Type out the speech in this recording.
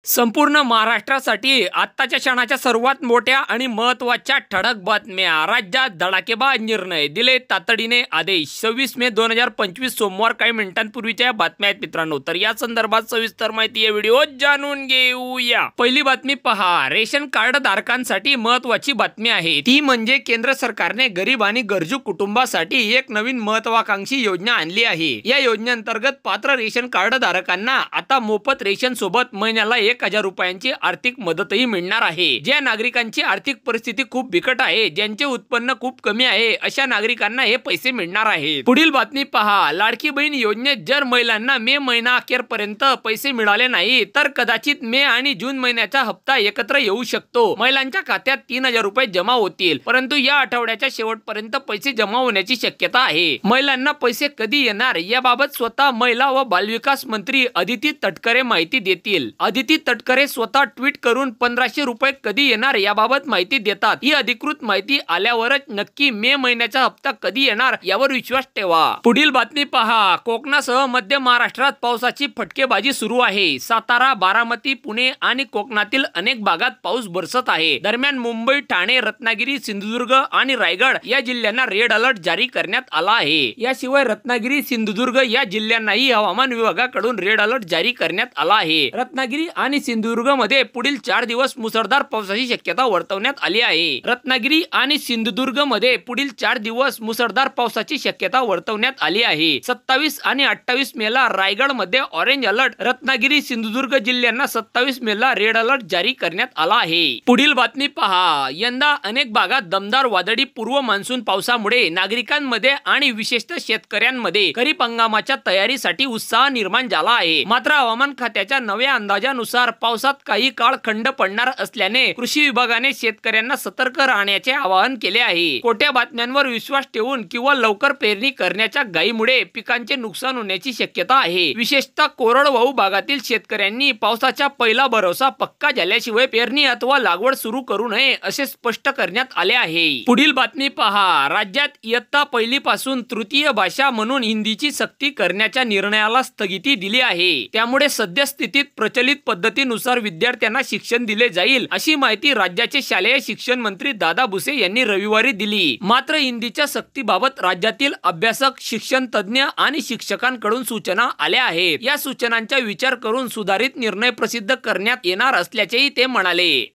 संपूर्ण महाराष्ट्रासाठी आत्ताच्या क्षणाच्या सर्वात मोठ्या आणि महत्त्वाच्या ठळक बातम्या। राज्यात धडाकेबाज निर्णय, दिले तातडीने आदेश। 26 मे 2025 सोमवार काही मिनिटांपूर्वीच्या या बातम्या आहेत मित्रांनो। तर या संदर्भात सविस्तर माहिती या व्हिडिओत जाणून घेऊया। पहिली बातमी पहा, रेशन कार्ड धारकांसाठी महत्त्वाची बातमी आहे। ती म्हणजे केंद्र सरकारने गरीब आणि गरजू कुटुंबासाठी एक नवीन महत्त्वाकांक्षी योजना आणली आहे। या योजनेअंतर्गत पात्र रेशन कार्ड धारकांना आता मोफत रेशन सोबत महिन्याला 1,000 रुपयांची आर्थिक मदतही मिळणार आहे। ज्या नागरिकांची आर्थिक परिस्थिती खूप बिकट आहे, ज्यांचे उत्पन्न खूप कमी आहे, अशा नागरिकांना हे पैसे मिळणार आहेत। पुढील बातमी पहा, लाडकी बहीण योजनेत जर महिलांना मे महिना अखेरपर्यंत पैसे मिळाले नाही तर कदाचित मे आणि जून महिन्याचा हप्ता एकत्र येऊ शकतो। महिलांच्या खात्यात 3,000 रुपये जमा होतील, परंतु या आठवड्याच्या शेवटपर्यंत पैसे जमा होण्याची शक्यता आहे। महिलांना पैसे कधी येणार याबाबत स्वतः महिला व बालविकास मंत्री अदिती तटकरे माहिती देतील। अदिती तटकरे स्वतः ट्विट करून 1,500 रुपये कधी येणार याबाबत माहिती देतात। ही अधिकृत माहिती आल्यावरच नक्की मे महिन्याचा हप्ता कधी येणार यावर विश्वास ठेवा। पुढील बातमी पहा, कोकणासह मध्य महाराष्ट्रात पावसाची फटकेबाजी सुरू आहे। सातारा, बारामती, पुणे आणि कोकणातील अनेक भागात पाऊस बरसत आहे। दरम्यान मुंबई, ठाणे, रत्नागिरी, सिंधुदुर्ग आणि रायगड या जिल्ह्यांना रेड अलर्ट जारी करण्यात आला आहे। याशिवाय रत्नागिरी, सिंधुदुर्ग या जिल्ह्यांनाही हवामान विभागाकडून रेड अलर्ट जारी करण्यात आला आहे। रत्नागिरी आणि सिंधुदुर्गमध्ये पुढील 4 दिवस मुसळधार पावसाची शक्यता वर्तवण्यात आली आहे। रत्नागिरी आणि सिंधुदुर्गमध्ये पुढील 4 दिवस मुसळधार पावसाची शक्यता वर्तवण्यात आली आहे। 27 आणि 28 मेला रायगडमध्ये ऑरेंज अलर्ट, रत्नागिरी, सिंधुदुर्ग जिल्ह्यांना 27 मेला रेड अलर्ट जारी करण्यात आला आहे। पुढील बातमी पहा, यंदा अनेक भागात दमदार वादळी पूर्व मान्सून पावसामुळे नागरिकांमध्ये आणि विशेषतः शेतकऱ्यांमध्ये खरीप हंगामाच्या तयारीसाठी उत्साह निर्माण झाला आहे। मात्र हवामान खात्याच्या नव्या अंदाजानुसार पावसात काही काळ खंड पडणार असल्याने कृषी विभागाने शेतकऱ्यांना सतर्क राहण्याचे आवाहन केले आहे। खोट्या बातम्यांवर विश्वास ठेवून किंवा लवकर पेरणी करण्याच्या घाईमुळे पिकांचे नुकसान होण्याची शक्यता आहे। विशेषतः कोरडवाहू भागातील शेतकऱ्यांनी पावसाचा पहिला भरोसा पक्का झाल्याशिवाय पेरणी अथवा लागवड सुरू करू नये असे स्पष्ट करण्यात आले आहे। पुढील बातमी पहा, राज्यात इयत्ता पहिली पासून तृतीय भाषा म्हणून हिंदीची सक्ती करण्याच्या निर्णयाला स्थगिती दिली आहे। त्यामुळे सद्यस्थितीत प्रचलित पद्धतीनुसार विद्यार्थ्यांना शिक्षण दिले जाईल अशी माहिती राज्याचे शालेय शिक्षण मंत्री दादा भुसे यांनी रविवारी दिली। मात्र हिंदीच्या सक्तीबाबत राज्यातील अभ्यासक, शिक्षण तज्ञ आणि शिक्षकांकडून सूचना आल्या आहेत। या सूचनांचा विचार करून सुधारित निर्णय प्रसिद्ध करण्यात येणार असल्याचेही ते म्हणाले।